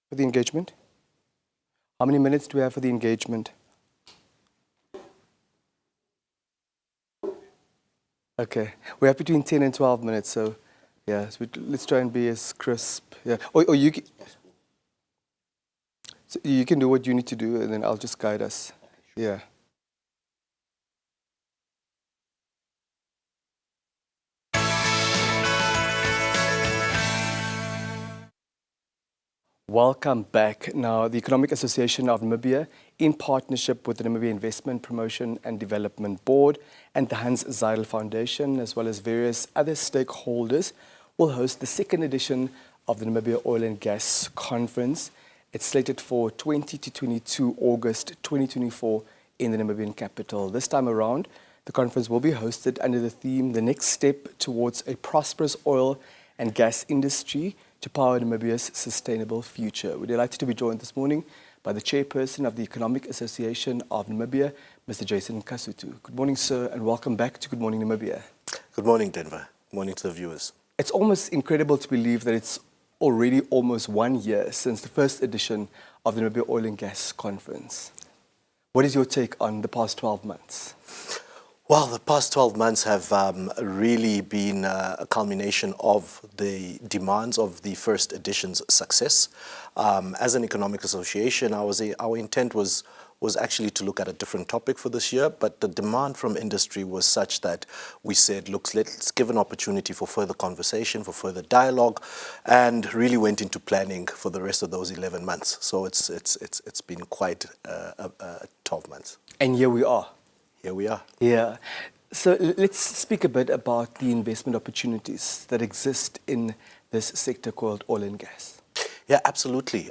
for the engagement? How many minutes do we have for the engagement? Okay, we have between 10 and 12 minutes, so yeah, so let's try and be as crisp. Yeah, or so you can do what you need to do, and then I'll just guide us. Yeah. Welcome back. Now, the Economic Association of Namibia, in partnership with the Namibia Investment Promotion and Development Board and the Hanns Seidel Foundation, as well as various other stakeholders, will host the second edition of the Namibia Oil and Gas Conference. It's slated for 20 to 22 August 2024 in the Namibian capital. This time around, the conference will be hosted under the theme, The Next Step Towards a Prosperous Oil and Gas Industry to Power Namibia's Sustainable Future. We're delighted to be joined this morning by the Chairperson of the Economic Association of Namibia, Mr. Jason Kasuto. Good morning, sir, and welcome back to Good Morning Namibia. Good morning, Denver. Good morning to the viewers. It's almost incredible to believe that it's already almost 1 year since the first edition of the Namibia Oil and Gas Conference. What is your take on the past 12 months? Well, the past 12 months have really been a culmination of the demands of the first edition's success. As an economic association, our intent was actually to look at a different topic for this year, but the demand from industry was such that we said, look, let's give an opportunity for further conversation, for further dialogue, and really went into planning for the rest of those 11 months. So it's been quite 12 months. And here we are. Here we are. Yeah. So let's speak a bit about the investment opportunities that exist in this sector called oil and gas. Yeah, absolutely.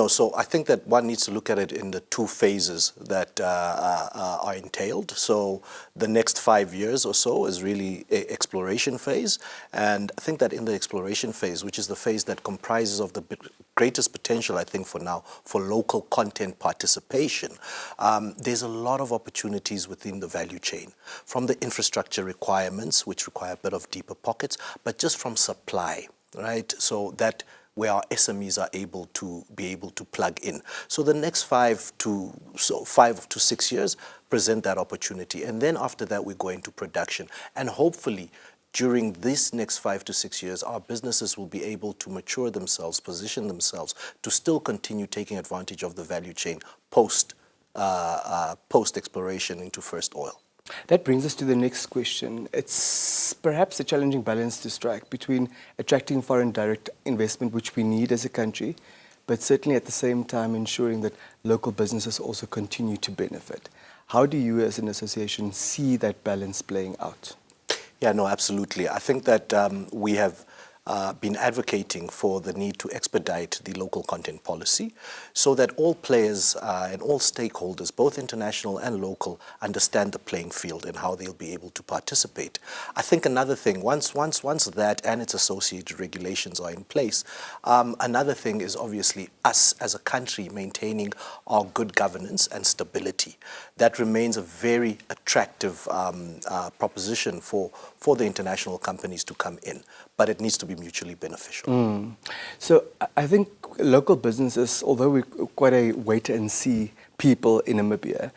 So I think that one needs to look at it in the two phases that are entailed. So the next 5 years or so is really an exploration phase. And I think that in the exploration phase, which is the phase that comprises of the greatest potential, I think, for now, for local content participation, there's a lot of opportunities within the value chain, from the infrastructure requirements, which require a bit of deeper pockets, but just from supply, right? So that where our SMEs are able to plug in. So the next 5 to 6 years present that opportunity. And then after that, we go into production. And hopefully, during this next 5 to 6 years, our businesses will be able to mature themselves, position themselves to still continue taking advantage of the value chain post exploration into first oil. That brings us to the next question. It's perhaps a challenging balance to strike between attracting foreign direct investment, which we need as a country, but certainly at the same time ensuring that local businesses also continue to benefit. How do you as an association see that balance playing out? Yeah, no, absolutely. I think that we have been advocating for the need to expedite the local content policy so that all players and all stakeholders, both international and local, understand the playing field and how they'll be able to participate. I think another thing, once that and its associated regulations are in place, another thing is obviously us as a country maintaining our good governance and stability. That remains a very attractive proposition for the international companies to come in, but it needs to be mutually beneficial. So I think local businesses, although we're quite a wait and see people in Namibia,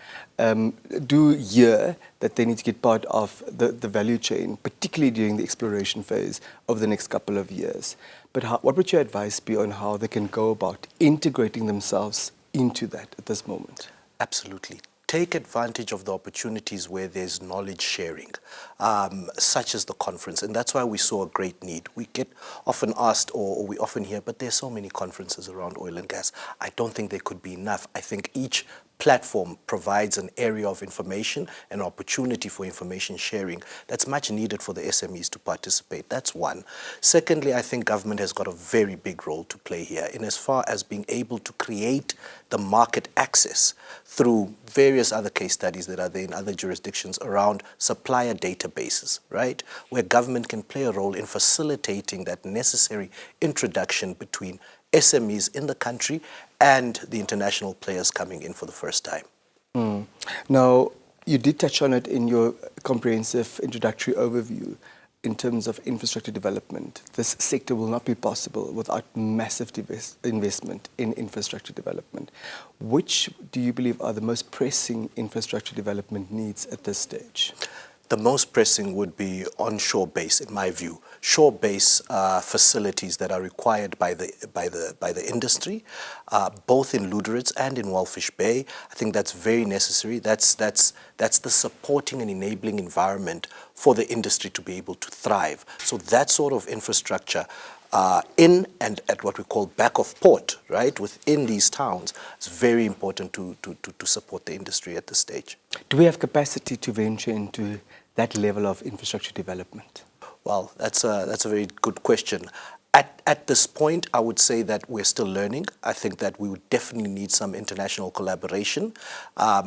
do hear that they need to get part of the value chain, particularly during the exploration phase over the next couple of years. But what would your advice be on how they can go about integrating themselves into that at this moment? Absolutely. Take advantage of the opportunities where there's knowledge sharing, such as the conference. And that's why we saw a great need. We get often asked, or we often hear, but there's so many conferences around oil and gas. I don't think there could be enough. I think each platform provides an area of information, an opportunity for information sharing that's much needed for the SMEs to participate. That's one. Secondly, I think government has got a very big role to play here in as far as being able to create the market access through various other case studies that are there in other jurisdictions around supplier databases, right? Where government can play a role in facilitating that necessary introduction between SMEs in the country and the international players coming in for the first time. Now, you did touch on it in your comprehensive introductory overview. in terms of infrastructure development, this sector will not be possible without massive investment in infrastructure development. Which do you believe are the most pressing infrastructure development needs at this stage? The most pressing would be onshore base, in my view. Shore base facilities that are required by the industry, both in Lüderitz and in Walfish Bay. I think that's very necessary. That's the supporting and enabling environment for the industry to be able to thrive. So that sort of infrastructure in and at what we call back of port, right, within these towns, is very important to support the industry at this stage. Do we have capacity to venture into that level of infrastructure development? Well, that's a very good question. At this point, I would say that we're still learning. I think that we would definitely need some international collaboration.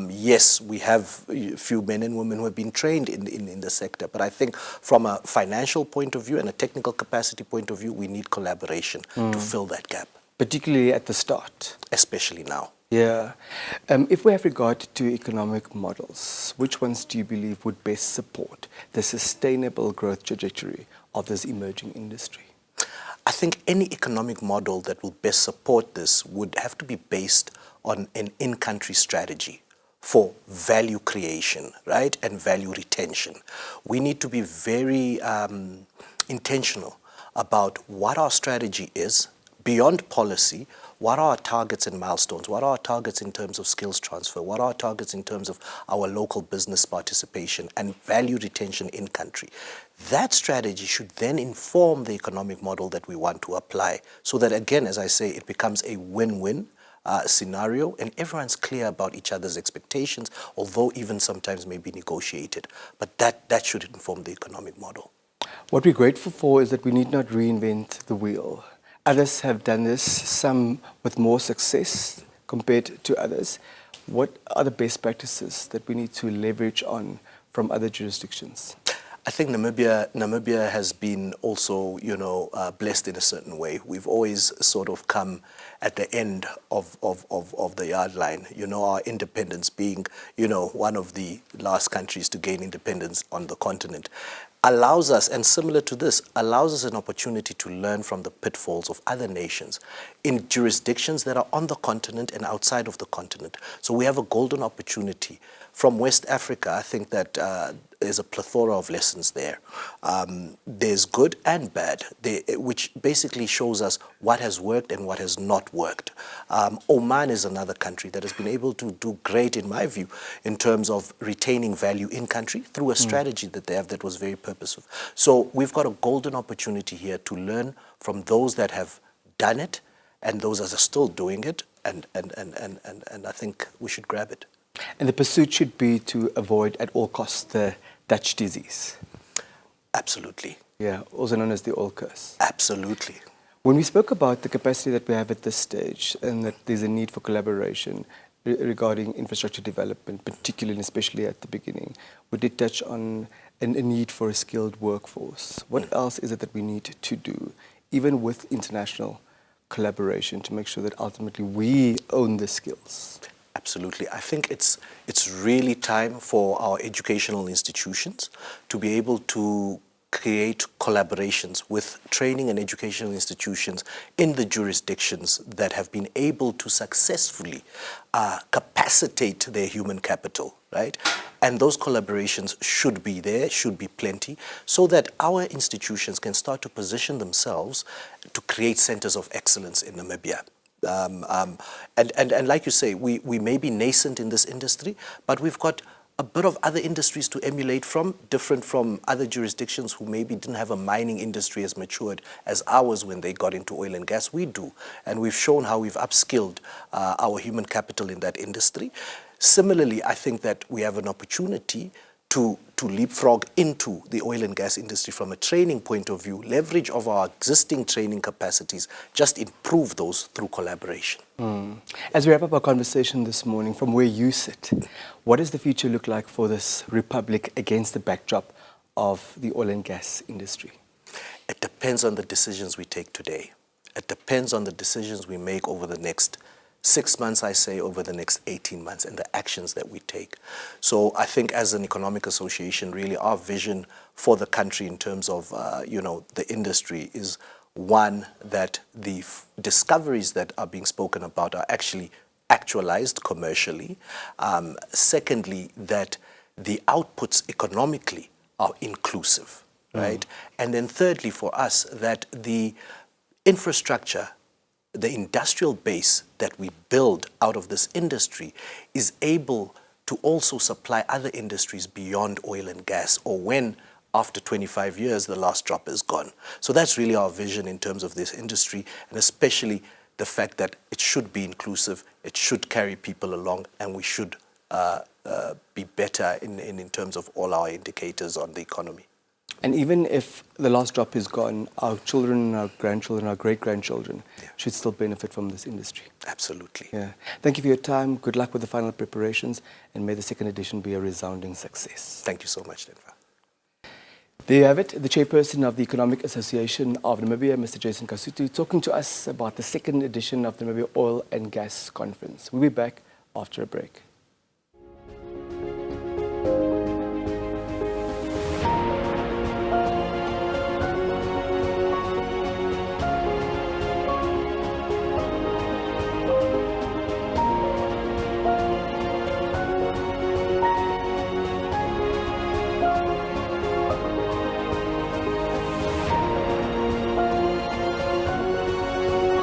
Yes, we have a few men and women who have been trained in the sector, but I think from a financial point of view and a technical capacity point of view, we need collaboration to fill that gap. Particularly at the start. Especially now. Yeah. If we have regard to economic models, which ones do you believe would best support the sustainable growth trajectory of this emerging industry? I think any economic model that will best support this would have to be based on an in-country strategy for value creation, right, and value retention. We need to be very intentional about what our strategy is, beyond policy. What are our targets and milestones? What are our targets in terms of skills transfer? What are our targets in terms of our local business participation and value retention in country? That strategy should then inform the economic model that we want to apply, so that, again, as I say, it becomes a win-win scenario and everyone's clear about each other's expectations, although even sometimes may be negotiated. But that should inform the economic model. What we're grateful for is that we need not reinvent the wheel. Others have done this, some with more success compared to others. What are the best practices that we need to leverage on from other jurisdictions? I think Namibia has been also, blessed in a certain way. We've always sort of come at the end of the yard line. Our independence being, one of the last countries to gain independence on the continent, allows us, and similar to this, allows us an opportunity to learn from the pitfalls of other nations in jurisdictions that are on the continent and outside of the continent. So we have a golden opportunity. From West Africa, I think that there's a plethora of lessons there. There's good and bad, which basically shows us what has worked and what has not worked. Oman is another country that has been able to do great, in my view, in terms of retaining value in country through a strategy that they have that was very purposeful. So we've got a golden opportunity here to learn from those that have done it and those that are still doing it, and I think we should grab it. And the pursuit should be to avoid at all costs the Dutch disease. Absolutely. Yeah, also known as the oil curse. Absolutely. When we spoke about the capacity that we have at this stage and that there's a need for collaboration regarding infrastructure development, particularly and especially at the beginning, we did touch on a need for a skilled workforce. What else is it that we need to do, even with international collaboration, to make sure that ultimately we own the skills? Absolutely. I think it's really time for our educational institutions to be able to create collaborations with training and educational institutions in the jurisdictions that have been able to successfully capacitate their human capital, right? And those collaborations should be there, should be plenty, so that our institutions can start to position themselves to create centers of excellence in Namibia. And like you say, we may be nascent in this industry, but we've got a bit of other industries to emulate from, different from other jurisdictions who maybe didn't have a mining industry as matured as ours when they got into oil and gas. We do. And we've shown how we've upskilled our human capital in that industry. Similarly, I think that we have an opportunity to leapfrog into the oil and gas industry from a training point of view, leverage of our existing training capacities, just improve those through collaboration. As we wrap up our conversation this morning, from where you sit, what does the future look like for this republic against the backdrop of the oil and gas industry? It depends on the decisions we take today. It depends on the decisions we make over the next 6 months, I say, over the next 18 months and the actions that we take. So I think as an economic association, really our vision for the country in terms of, the industry is one, that the discoveries that are being spoken about are actually actualized commercially. Secondly, that the outputs economically are inclusive, right? And then thirdly, for us, that the infrastructure, the industrial base that we build out of this industry is able to also supply other industries beyond oil and gas, or when after 25 years the last drop is gone. So that's really our vision in terms of this industry, and especially the fact that it should be inclusive, it should carry people along, and we should be better in terms of all our indicators on the economy. And even if the last drop is gone, our children, our grandchildren, our great-grandchildren should still benefit from this industry. Absolutely. Yeah. Thank you for your time. Good luck with the final preparations, and may the second edition be a resounding success. Thank you so much, Denver. There you have it, the Chairperson of the Economic Association of Namibia, Mr. Jason Kasuto, talking to us about the second edition of the Namibia Oil and Gas Conference. We'll be back after a break.